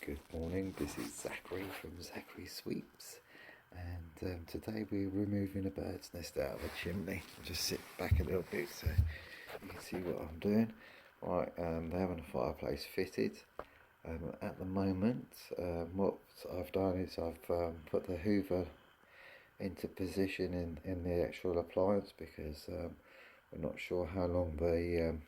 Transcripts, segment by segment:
Good morning, this is Zachary from Zachary Sweeps, and today we're removing a bird's nest out of a chimney. I'll just sit back a little bit so you can see what I'm doing. Right, they're having a fireplace fitted. At the moment, what I've done is I've put the hoover into position in the actual appliance because we're not sure how long the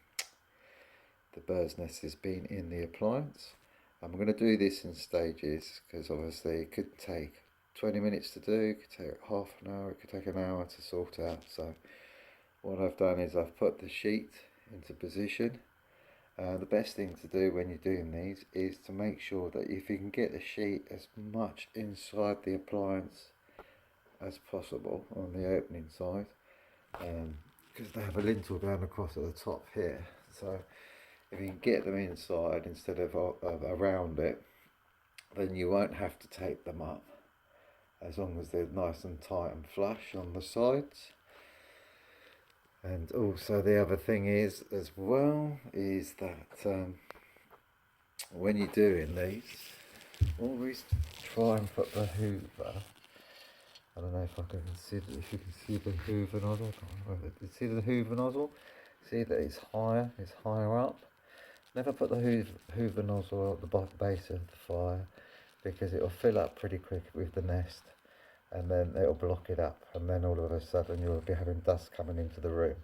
bird's nest has been in the appliance. I'm going to do this in stages because obviously it could take 20 minutes to do, it could take half an hour, it could take an hour to sort out. So what I've done is I've put the sheet into position. The best thing to do when you're doing these is to make sure that if you can get the sheet as much inside the appliance as possible on the opening side, because they have a lintel going across at the top here. So if you can get them inside instead of around it, then you won't have to tape them up, as long as they're nice and tight and flush on the sides. And also the other thing is as well is that when you're doing these, always try and put the hoover, I don't know if you can see the hoover nozzle. You see the hoover nozzle? See that it's higher up. Never put the hoover nozzle at the base of the fire, because it will fill up pretty quick with the nest, and then it'll block it up, and then all of a sudden you'll be having dust coming into the room.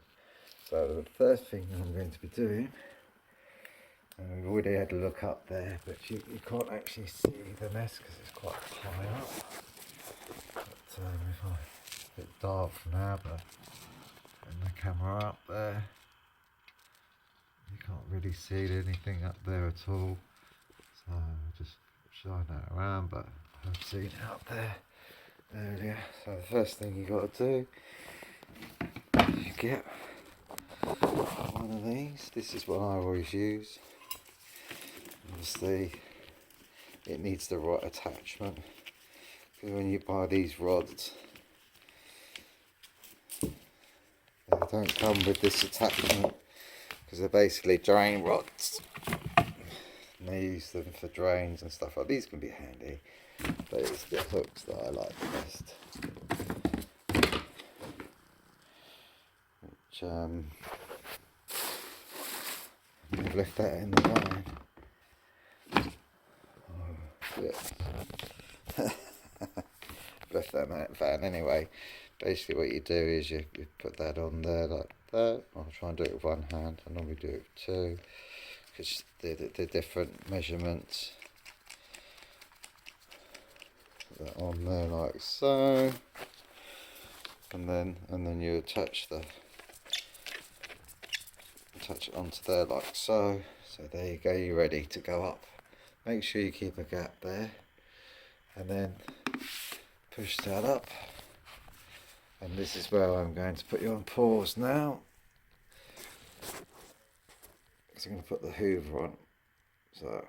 So the first thing I'm going to be doing, and we've already had a look up there, but you can't actually see the nest because it's quite high up. But if it's a bit dark now, but putting the camera up there, you can't really see anything up there at all, so I'll just shine that around, but I've seen it up there earlier. So the first thing you got to do is you get one of these. This is what I always use. Obviously it needs the right attachment, because when you buy these rods, they don't come with this attachment, because they're basically drain rods, and they use them for drains and stuff like these. Can be handy, but it's the hooks that I like the best, which I've left that in the van. Oh, yeah. Left that in that van anyway. Basically what you do is you put that on there like that. I'll try and do it with one hand. I normally do it with two, because they're different measurements. Put that on there like so, and then you attach it onto there like so. So there you go, you're ready to go up. Make sure you keep a gap there, and then push that up. And this is where I'm going to put you on pause now, because I'm going to put the hoover on. So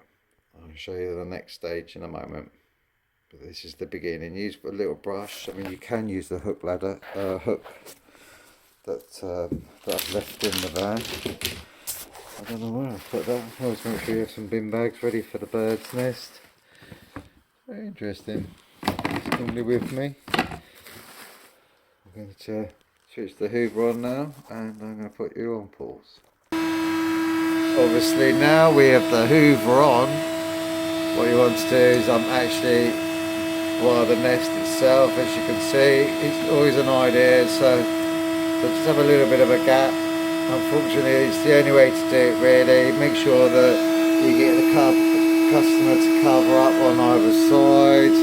I'll show you the next stage in a moment, but this is the beginning. Use a little brush. I mean, you can use the hook that I've left in the van. I don't know where I've put that. Always make sure you have some bin bags ready for the bird's nest. Very interesting. It's normally with me. I'm going to switch the hoover on now, and I'm going to put you on pause. Obviously now we have the hoover on, what you want to do is while the nest itself, as you can see, it's always an idea, so just have a little bit of a gap. Unfortunately it's the only way to do it really. Make sure that you get the customer to cover up on either side.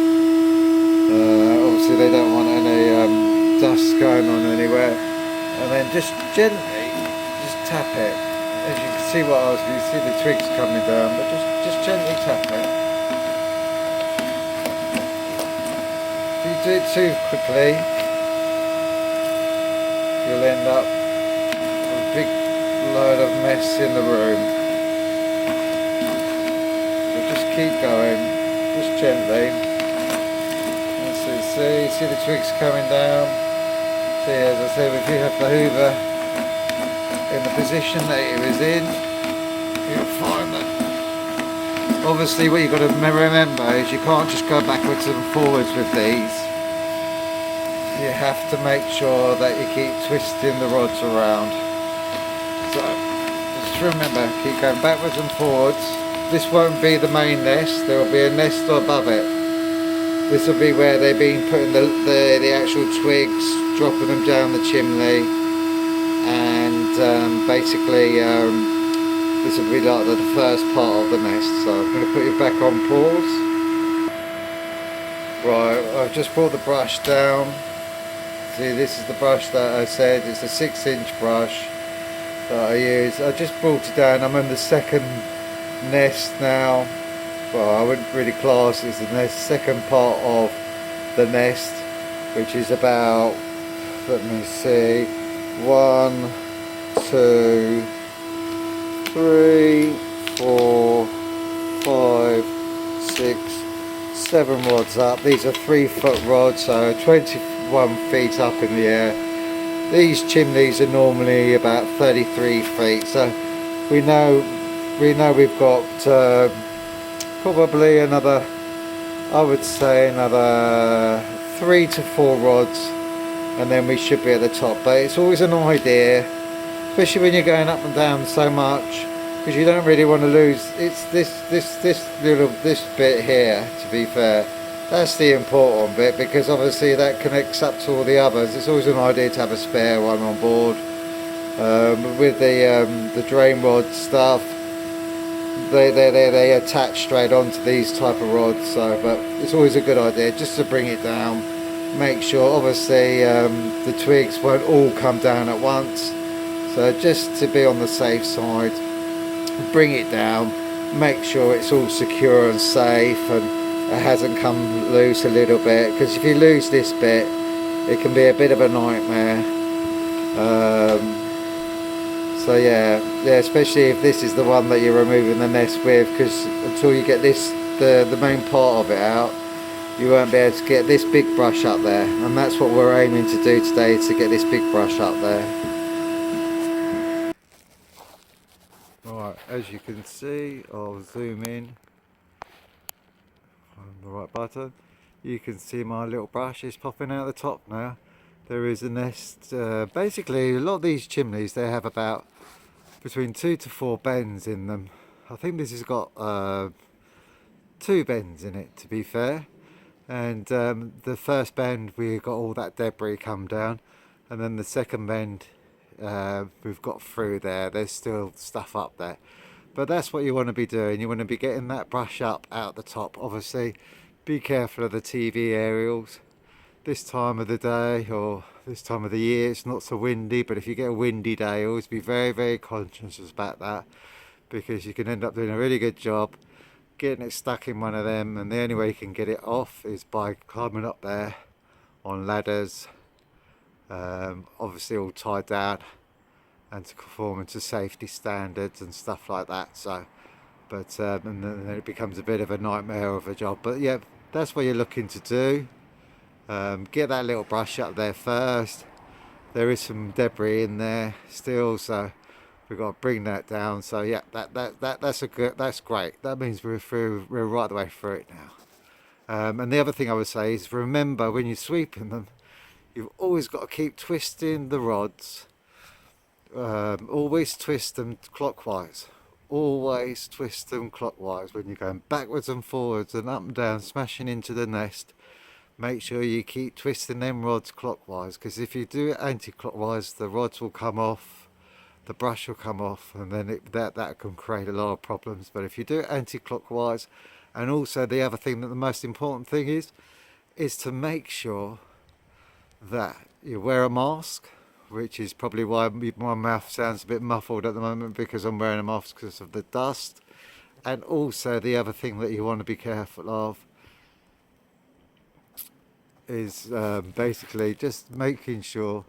Obviously they don't want any dust going on anywhere, and then just gently tap it. As you can see you see the twigs coming down, but just gently tap it. If you do it too quickly, you'll end up with a big load of mess in the room. So just keep going, just gently. See the twigs coming down. See, as I said, if you have the hoover in the position that it was in, you'll find that Obviously what you've got to remember is you can't just go backwards and forwards with these. You have to make sure that you keep twisting the rods around. So just remember, keep going backwards and forwards. This won't be the main nest, there will be a nest above it. This will be where they've been putting the actual twigs, dropping them down the chimney, and basically this will be like the first part of the nest. So I'm going to put you back on pause. Right, I've just brought the brush down. See, this is the brush that I said, it's a 6-inch brush that I use. I just brought it down. I'm in the second nest now. Well, I wouldn't really class it as the nest, second part of the nest, which is about, let me see, 1, 2, 3, 4, 5, 6, 7 rods up. These are 3-foot rods, so 21 feet up in the air. These chimneys are normally about 33 feet, so we know we've got probably another, I would say another 3 to 4 rods, and then we should be at the top. But it's always an idea, especially when you're going up and down so much, because you don't really want to lose. It's this bit here, to be fair, that's the important bit, because obviously that connects up to all the others. It's always an idea to have a spare one on board. With the drain rod stuff, they attach straight onto these type of rods, so but it's always a good idea just to bring it down. Make sure obviously the twigs won't all come down at once, so just to be on the safe side, bring it down, make sure it's all secure and safe and it hasn't come loose a little bit, because if you lose this bit it can be a bit of a nightmare. So yeah, especially if this is the one that you're removing the nest with, because until you get this, the main part of it out, you won't be able to get this big brush up there, and that's what we're aiming to do today, to get this big brush up there. Right, as you can see, I'll zoom in on the right button. You can see my little brush is popping out the top now. There is a nest, basically a lot of these chimneys, they have about between 2 to 4 bends in them. I think this has got 2 bends in it, to be fair, and the first bend we got all that debris come down, and then the second bend we've got through there, there's still stuff up there, but that's what you want to be doing. You want to be getting that brush up out the top. Obviously be careful of the TV aerials this time of the day or this time of the year. It's not so windy, but if you get a windy day, always be very conscious about that, because you can end up doing a really good job getting it stuck in one of them, and the only way you can get it off is by climbing up there on ladders, obviously all tied down and to conform to safety standards and stuff like that. So but and then it becomes a bit of a nightmare of a job. But yeah, that's what you're looking to do. Get that little brush up there first. There is some debris in there still, so we've got to bring that down. So yeah, that's great. That means we're right the way through it now. And the other thing I would say is, remember when you're sweeping them, you've always got to keep twisting the rods. Always twist them clockwise. Always twist them clockwise when you're going backwards and forwards and up and down, smashing into the nest. Make sure you keep twisting them rods clockwise, because if you do it anti-clockwise, the rods will come off, the brush will come off, and then that can create a lot of problems. But if you do it anti-clockwise, and also the other thing, that the most important thing is to make sure that you wear a mask, which is probably why my mouth sounds a bit muffled at the moment, because I'm wearing a mask because of the dust. And also the other thing that you want to be careful of is basically just making sure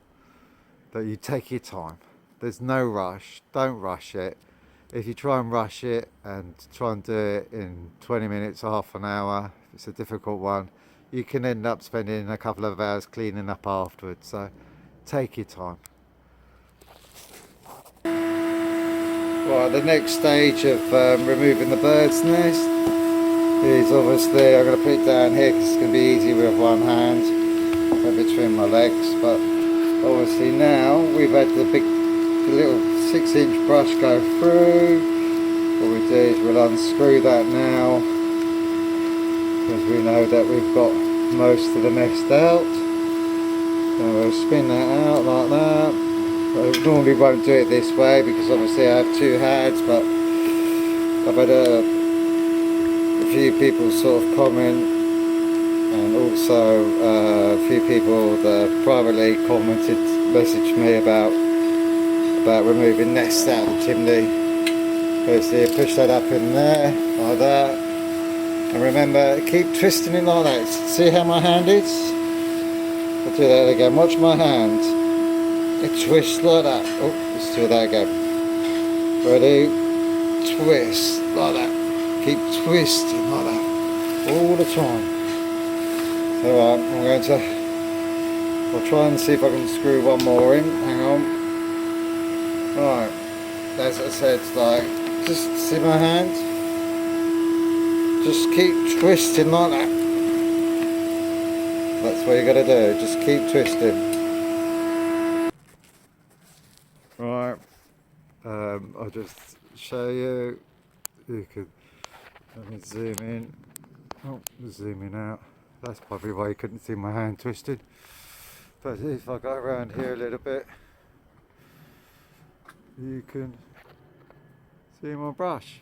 that you take your time. There's no rush, don't rush it. If you try and rush it and try and do it in 20 minutes, half an hour, if it's a difficult one, you can end up spending a couple of hours cleaning up afterwards. So take your time. Right, the next stage of removing the bird's nest is obviously, I'm going to put it down here because it's going to be easy with one hand, between my legs. But obviously now we've had the little 6-inch brush go through. What we do is we'll unscrew that now, because we know that we've got most of the nest out. And we'll spin that out like that. I normally won't do it this way because obviously I have 2 hands, but I've had a few people sort of comment, and also a few people that privately commented, messaged me about removing nests out of the chimney. Firstly, you push that up in there like that, and remember, keep twisting it like that. See how my hand is? I'll do that again. Watch my hand. It twists like that. Oh, let's do that again. Ready? Twist like that. Keep twisting like that all the time. So I'm going to. I'll try and see if I can screw one more in. Hang on. Right. As I said, like, just see my hand. Just keep twisting like that. That's what you got to do. Just keep twisting. Right. I'll just show you. You could let me zoom in. Oh, zooming out. That's probably why you couldn't see my hand twisted. But if I go around here a little bit, you can see my brush.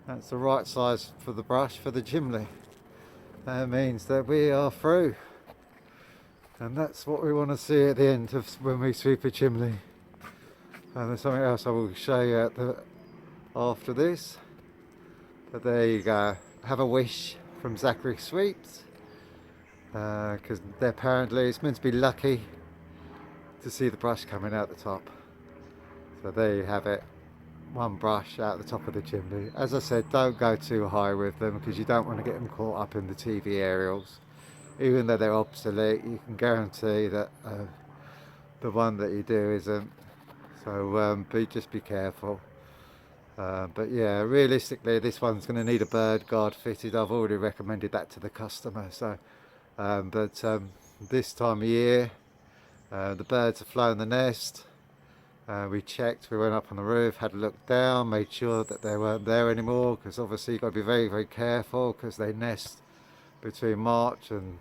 That's the right size for the brush for the chimney. That means that we are through. And that's what we want to see at the end of when we sweep a chimney. And there's something else I will show you after this. But there you go. Have a wish from Zachary Sweeps. Because apparently it's meant to be lucky to see the brush coming out the top. So there you have it. One brush out the top of the chimney. As I said, don't go too high with them because you don't want to get them caught up in the TV aerials. Even though they're obsolete, you can guarantee that the one that you do isn't. So just be careful. But yeah, realistically, this one's going to need a bird guard fitted. I've already recommended that to the customer. So, this time of year, the birds have flown the nest. We checked, we went up on the roof, had a look down, made sure that they weren't there anymore, because obviously you've got to be very, very careful because they nest between March and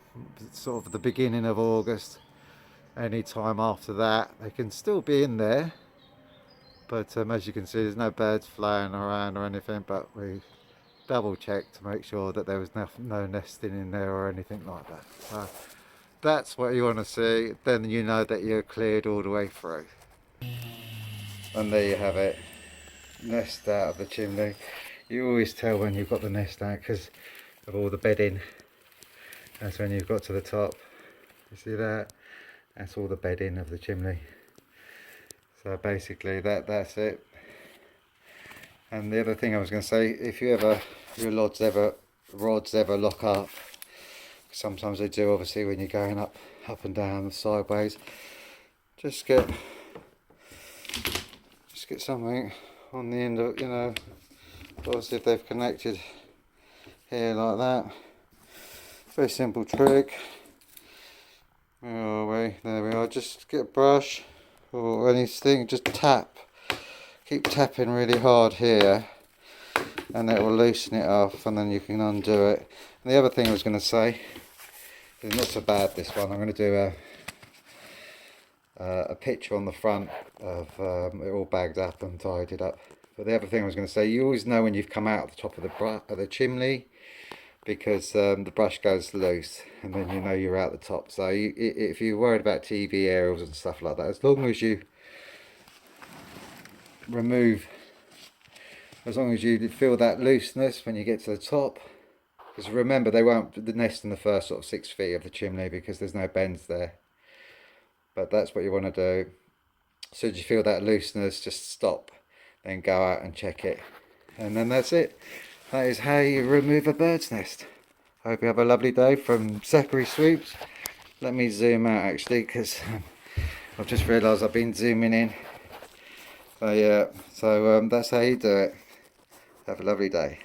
sort of the beginning of August. Any time after that, they can still be in there. But as you can see, there's no birds flying around or anything, but we double checked to make sure that there was no nesting in there or anything like that. So that's what you want to see. Then you know that you're cleared all the way through. And there you have it. Nest out of the chimney. You always tell when you've got the nest out because of all the bedding. That's when you've got to the top. You see that? That's all the bedding of the chimney. So basically that's it. And the other thing I was going to say, if you ever, your rods ever lock up, sometimes they do obviously when you're going up and down sideways, just get something on the end of, obviously if they've connected here like that. Very simple trick. Where are we? There we are. Just get a brush or anything, just tap. Keep tapping really hard here and it will loosen it off, and then you can undo it. And the other thing I was going to say is not so bad, this one. I'm going to do a picture on the front of it all bagged up and tidied up. But the other thing I was going to say, you always know when you've come out the top of the chimney, because the brush goes loose and then you know you're out the top. So if you're worried about TV aerials and stuff like that, as long as you feel that looseness when you get to the top, because remember they won't nest in the first sort of 6 feet of the chimney because there's no bends there. But that's what you want to do. So as you feel that looseness, just stop, then go out and check it, and then that's it. That is how you remove a bird's nest. I hope you have a lovely day from Zachary Sweeps. Let me zoom out actually, because I've just realised I've been zooming in. So yeah, that's how you do it. Have a lovely day.